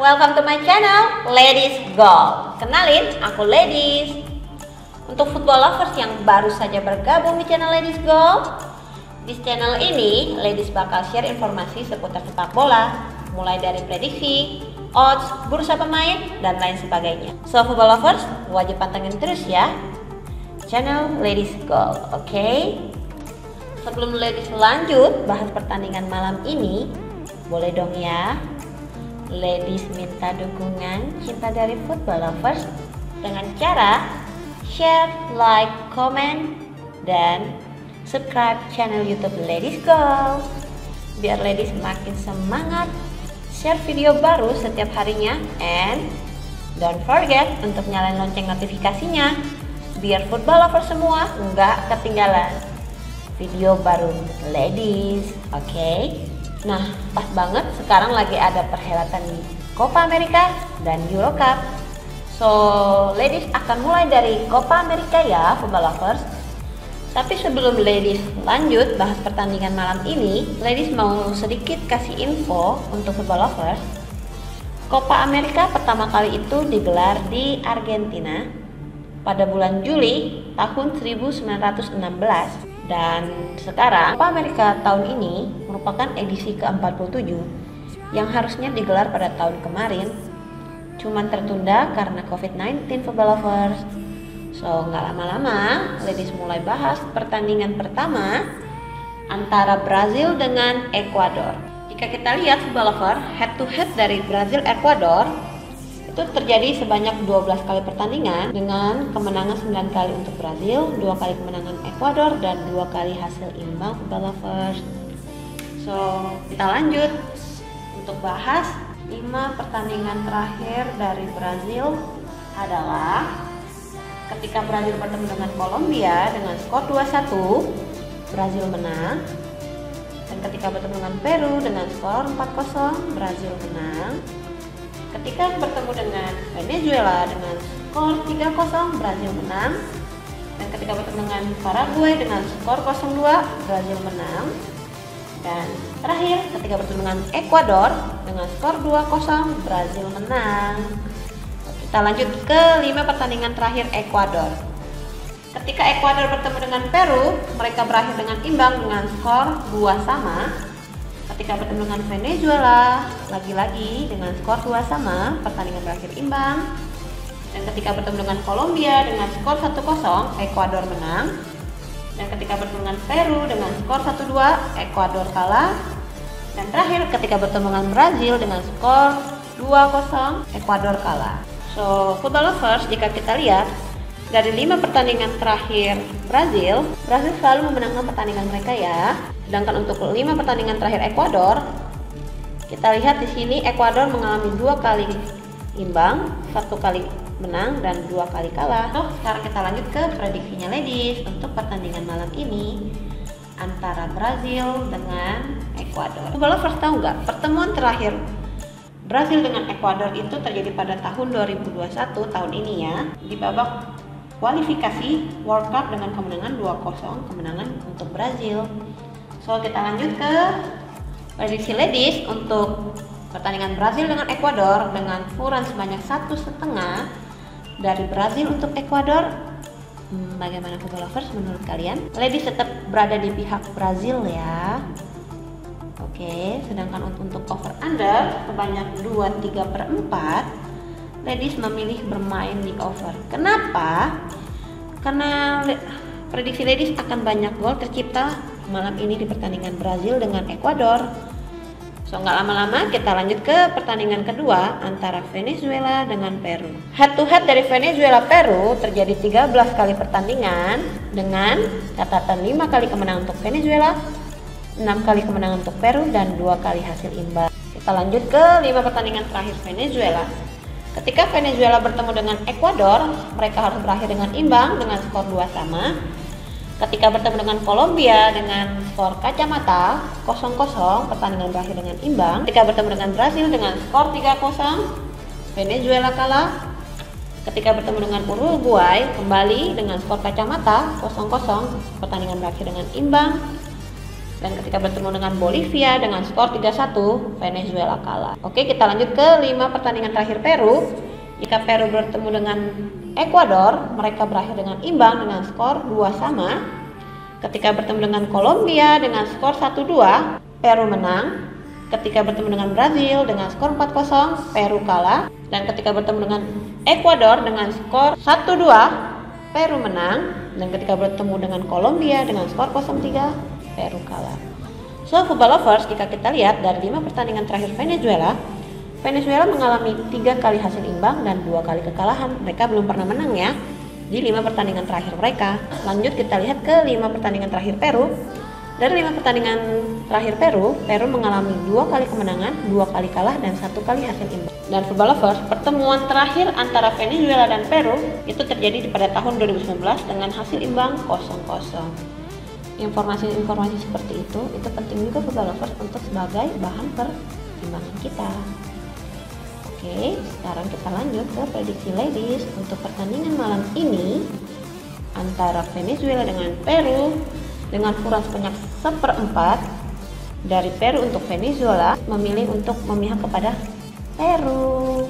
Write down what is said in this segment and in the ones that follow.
Welcome to my channel, Ladies Golf. Kenalin, aku Ladies. Untuk football lovers yang baru saja bergabung di channel Ladies Golf, di channel ini Ladies bakal share informasi seputar sepak bola, mulai dari prediksi, odds, bursa pemain, dan lain sebagainya. So football lovers, wajib pantengin terus ya channel Ladies Golf, oke? Sebelum Ladies lanjut bahas pertandingan malam ini, boleh dong ya Ladies minta dukungan cinta dari football lovers dengan cara share, like, comment, dan subscribe channel YouTube Ladies Golf biar Ladies makin semangat share video baru setiap harinya. And don't forget untuk nyalain lonceng notifikasinya biar football lovers semua nggak ketinggalan video baru Ladies, oke? Nah, pas banget sekarang lagi ada perhelatan Copa America dan Euro Cup. So, Ladies akan mulai dari Copa America ya, football lovers. Tapi sebelum Ladies lanjut bahas pertandingan malam ini, Ladies mau sedikit kasih info untuk football lovers. Copa America pertama kali itu digelar di Argentina pada bulan Juli tahun 1916. Dan sekarang Copa America tahun ini merupakan edisi ke-47 yang harusnya digelar pada tahun kemarin, cuman tertunda karena COVID-19 football lovers. So nggak lama-lama Ladies mulai bahas pertandingan pertama antara Brazil dengan Ekuador. Jika kita lihat football lover, head to head dari Brazil Ekuador itu terjadi sebanyak 12 kali pertandingan dengan kemenangan 9 kali untuk Brazil, 2 kali kemenangan Ekuador, dan 2 kali hasil imbang football lovers. So kita lanjut untuk bahas 5 pertandingan terakhir dari Brazil adalah ketika Brazil bertemu dengan Kolombia dengan skor 2-1, Brazil menang. Dan ketika bertemu dengan Peru dengan skor 4-0, Brazil menang. Ketika bertemu dengan Venezuela dengan skor 3-0, Brazil menang. Dan ketika bertemu dengan Paraguay dengan skor 0-2, Brazil menang. Dan terakhir ketika bertemu dengan Ekuador dengan skor 2-0, Brazil menang. Kita lanjut ke 5 pertandingan terakhir Ekuador. Ketika Ekuador bertemu dengan Peru, mereka berakhir dengan imbang dengan skor 2-2. Ketika bertemu dengan Venezuela, lagi-lagi dengan skor 2-2, pertandingan berakhir imbang. Dan ketika bertemu dengan Kolombia dengan skor 1-0, Ekuador menang. Dan ketika bertemu dengan Peru dengan skor 1-2, Ekuador kalah. Dan terakhir ketika bertemu dengan Brazil dengan skor 2-0, Ekuador kalah. So, football lovers, jika kita lihat dari 5 pertandingan terakhir Brazil selalu memenangkan pertandingan mereka ya. Sedangkan untuk 5 pertandingan terakhir Ekuador, kita lihat di sini Ekuador mengalami 2 kali imbang, 1 kali menang, dan 2 kali kalah. So, sekarang kita lanjut ke prediksinya Ladies untuk pertandingan malam ini antara Brazil dengan Ekuador. Football lovers tahu nggak, pertemuan terakhir Brazil dengan Ekuador itu terjadi pada tahun 2021 tahun ini ya, di babak kualifikasi World Cup dengan kemenangan 2-0, kemenangan untuk Brazil. So kita lanjut ke prediksi Ladies untuk pertandingan Brazil dengan Ekuador dengan scorean sebanyak 1,5 dari Brazil untuk Ekuador. Bagaimana football lovers menurut kalian? Ladies tetap berada di pihak Brazil ya. Oke, sedangkan untuk over under sebanyak 2/3/4, Ladies memilih bermain di over. Kenapa? Karena prediksi Ladies akan banyak gol tercipta malam ini di pertandingan Brazil dengan Ekuador. So nggak lama-lama kita lanjut ke pertandingan kedua antara Venezuela dengan Peru. Head to head dari Venezuela Peru terjadi 13 kali pertandingan dengan catatan 5 kali kemenangan untuk Venezuela, 6 kali kemenangan untuk Peru, dan 2 kali hasil imbang. Kita lanjut ke 5 pertandingan terakhir Venezuela. Ketika Venezuela bertemu dengan Ekuador, mereka harus berakhir dengan imbang dengan skor 2-2. Ketika bertemu dengan Kolombia dengan skor kacamata 0-0, pertandingan berakhir dengan imbang. Ketika bertemu dengan Brazil dengan skor 3-0, Venezuela kalah. Ketika bertemu dengan Uruguay kembali dengan skor kacamata 0-0, pertandingan berakhir dengan imbang. Dan ketika bertemu dengan Bolivia dengan skor 3-1, Venezuela kalah. Oke, kita lanjut ke 5 pertandingan terakhir Peru. Jika Peru bertemu dengan Ekuador, mereka berakhir dengan imbang dengan skor 2-2. Ketika bertemu dengan Kolombia dengan skor 1-2, Peru menang. Ketika bertemu dengan Brazil dengan skor 4-0, Peru kalah. Dan ketika bertemu dengan Ekuador dengan skor 1-2, Peru menang. Dan ketika bertemu dengan Kolombia dengan skor 0-3, Peru kalah. So, football lovers, jika kita lihat dari 5 pertandingan terakhir Venezuela mengalami 3 kali hasil imbang dan 2 kali kekalahan. Mereka belum pernah menang ya di 5 pertandingan terakhir mereka. Lanjut kita lihat ke 5 pertandingan terakhir Peru. Dari 5 pertandingan terakhir Peru mengalami 2 kali kemenangan, 2 kali kalah, dan 1 kali hasil imbang. Dan football lovers, pertemuan terakhir antara Venezuela dan Peru itu terjadi pada tahun 2019 dengan hasil imbang 0-0. Informasi seperti itu penting juga football lovers untuk sebagai bahan pertimbangan kita. Oke, sekarang kita lanjut ke prediksi ladies untuk pertandingan malam ini antara Venezuela dengan Peru. Dengan kurang sebanyak 1/4 dari Peru untuk Venezuela memilih untuk memihak kepada Peru.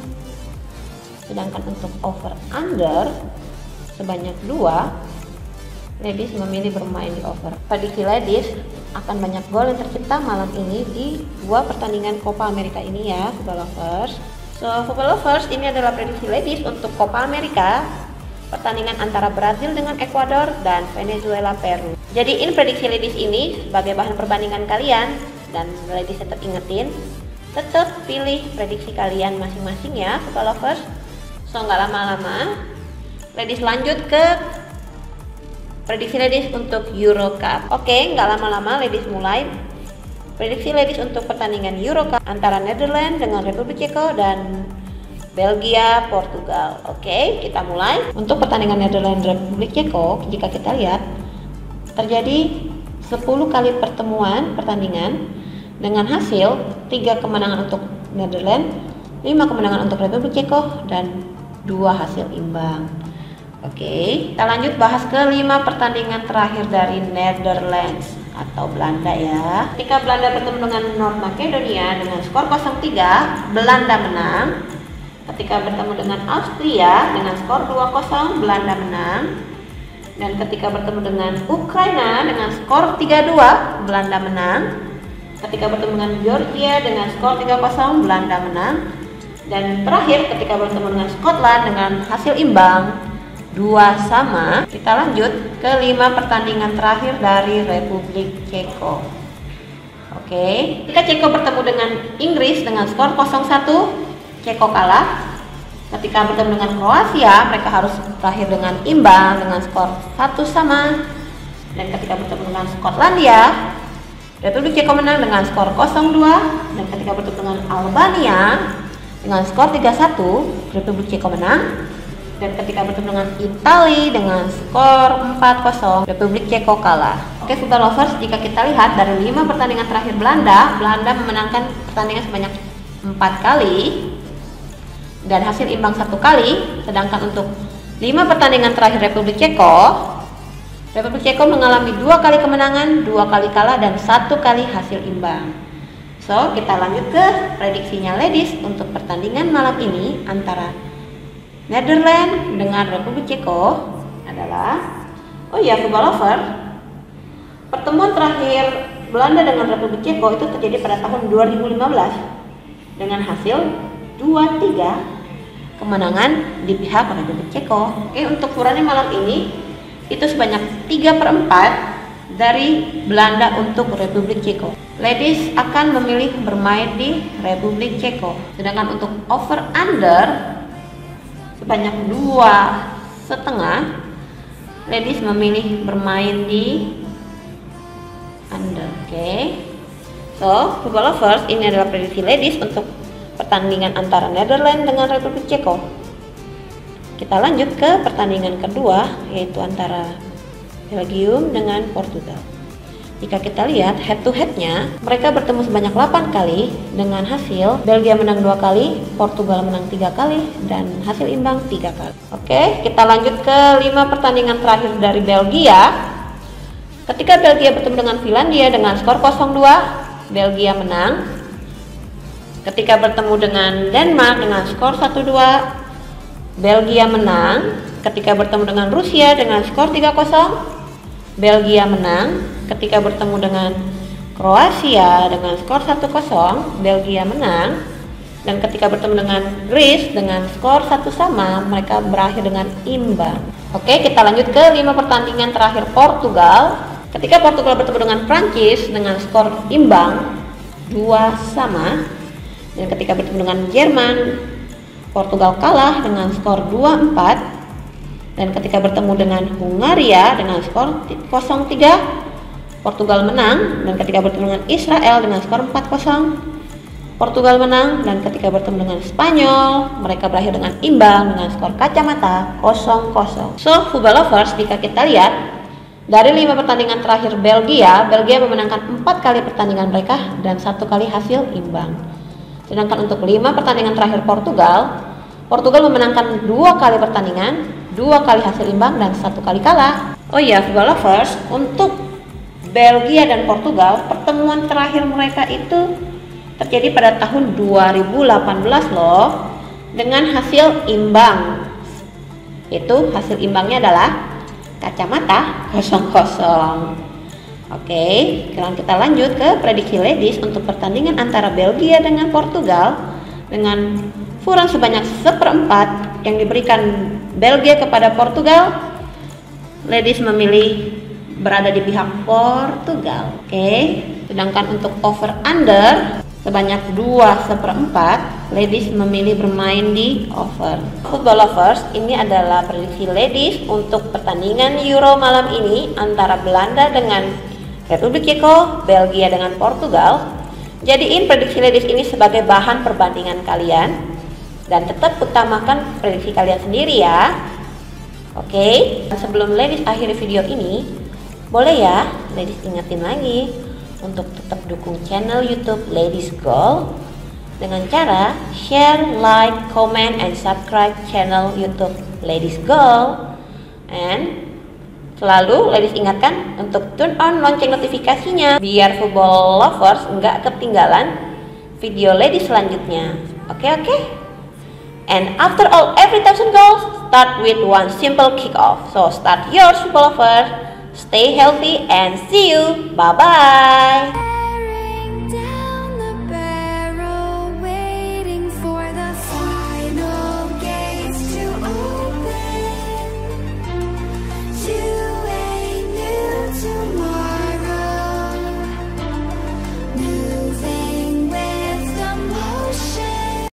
Sedangkan untuk over under sebanyak 2, ladies memilih bermain di over. Prediksi ladies akan banyak gol yang tercipta malam ini di 2 pertandingan Copa America ini ya, football lovers. So, football lovers, ini adalah prediksi ladies untuk Copa America, pertandingan antara Brazil dengan Ekuador dan Venezuela Peru. Jadiin prediksi ladies ini sebagai bahan perbandingan kalian, dan ladies tetap ingetin, tetap pilih prediksi kalian masing-masing ya, football lovers. So, nggak lama-lama, ladies lanjut ke prediksi ladies untuk Euro Cup. Oke, nggak lama-lama ladies mulai prediksi ladies untuk pertandingan Euro Cup antara Netherlands dengan Republik Ceko dan Belgia, Portugal. Oke, kita mulai. Untuk pertandingan Netherlands Republik Ceko, jika kita lihat terjadi 10 kali pertandingan dengan hasil 3 kemenangan untuk Netherlands, 5 kemenangan untuk Republik Ceko, dan 2 hasil imbang. Oke, kita lanjut bahas ke 5 pertandingan terakhir dari Netherlands atau Belanda ya. Ketika Belanda bertemu dengan North Macedonia dengan skor 0-3, Belanda menang. Ketika bertemu dengan Austria dengan skor 2-0, Belanda menang. Dan ketika bertemu dengan Ukraina dengan skor 3-2, Belanda menang. Ketika bertemu dengan Georgia dengan skor 3-0, Belanda menang. Dan terakhir ketika bertemu dengan Scotland dengan hasil imbang 2-2. Kita lanjut ke 5 pertandingan terakhir dari Republik Ceko. Oke, ketika Ceko bertemu dengan Inggris dengan skor 0-1, Ceko kalah. Ketika bertemu dengan Kroasia, mereka harus berakhir dengan imbang dengan skor 1-1. Dan ketika bertemu dengan Skotlandia, Republik Ceko menang dengan skor 0-2. Dan ketika bertemu dengan Albania dengan skor 3-1, Republik Ceko menang. Dan ketika bertemu dengan Italia dengan skor 4-0, Republik Ceko kalah. Oke, football lovers, jika kita lihat dari 5 pertandingan terakhir Belanda memenangkan pertandingan sebanyak 4 kali dan hasil imbang 1 kali. Sedangkan untuk 5 pertandingan terakhir Republik Ceko mengalami 2 kali kemenangan, 2 kali kalah, dan 1 kali hasil imbang. So, kita lanjut ke prediksinya ladies untuk pertandingan malam ini antara Netherlands dengan Republik Ceko adalah, oh ya football lover, pertemuan terakhir Belanda dengan Republik Ceko itu terjadi pada tahun 2015 dengan hasil 2-3 kemenangan di pihak Republik Ceko. Oke, untuk ukurannya malam ini itu sebanyak 3/4 dari Belanda untuk Republik Ceko. Ladies akan memilih bermain di Republik Ceko. Sedangkan untuk over under sebanyak 2,5, ladies memilih bermain di under. Oke. So, football lovers, ini adalah prediksi ladies untuk pertandingan antara Netherlands dengan Republik Ceko. Kita lanjut ke pertandingan kedua, yaitu antara Belgium dengan Portugal. Jika kita lihat head to headnya, mereka bertemu sebanyak 8 kali dengan hasil Belgia menang 2 kali, Portugal menang 3 kali, dan hasil imbang 3 kali. Oke, kita lanjut ke 5 pertandingan terakhir dari Belgia. Ketika Belgia bertemu dengan Finlandia dengan skor 0-2, Belgia menang. Ketika bertemu dengan Denmark dengan skor 1-2, Belgia menang. Ketika bertemu dengan Rusia dengan skor 3-0, Belgia menang. Ketika bertemu dengan Kroasia dengan skor 1-0, Belgia menang. Dan ketika bertemu dengan Greece dengan skor 1-1, mereka berakhir dengan imbang. Oke, kita lanjut ke 5 pertandingan terakhir Portugal. Ketika Portugal bertemu dengan Prancis dengan skor imbang 2-2, dan ketika bertemu dengan Jerman, Portugal kalah dengan skor 2-4. Dan ketika bertemu dengan Hungaria dengan skor 0-3, Portugal menang. Dan ketika bertemu dengan Israel dengan skor 4-0, Portugal menang. Dan ketika bertemu dengan Spanyol, mereka berakhir dengan imbang dengan skor kacamata 0-0. So, football lovers, jika kita lihat dari 5 pertandingan terakhir Belgia memenangkan 4 kali pertandingan mereka dan 1 kali hasil imbang. Sedangkan untuk 5 pertandingan terakhir Portugal memenangkan 2 kali pertandingan, 2 kali hasil imbang dan 1 kali kalah. Oh iya, football lovers, untuk Belgia dan Portugal, pertemuan terakhir mereka itu terjadi pada tahun 2018 loh, dengan hasil imbang. Itu hasil imbangnya adalah kacamata 0-0. Oke, sekarang kita lanjut ke prediksi ladies untuk pertandingan antara Belgia dengan Portugal. Dengan furan sebanyak 1/4 yang diberikan Belgia kepada Portugal, ladies memilih berada di pihak Portugal. Oke, sedangkan untuk over under sebanyak 2/4, ladies memilih bermain di over. Football lovers, ini adalah prediksi ladies untuk pertandingan Euro malam ini antara Belanda dengan Republik Ceko, Belgia dengan Portugal. Jadiin prediksi ladies ini sebagai bahan perbandingan kalian dan tetap utamakan prediksi kalian sendiri ya. Oke, sebelum ladies akhiri video ini, boleh ya ladies ingetin lagi untuk tetap dukung channel YouTube Ladies Goal dengan cara share, like, comment, and subscribe channel YouTube Ladies Goal. And selalu ladies ingatkan untuk turn on lonceng notifikasinya biar football lovers nggak ketinggalan video ladies selanjutnya. Oke. And after all every thousand goals start with one simple kick off. So start yours football lovers. Stay healthy and see you. Bye-bye.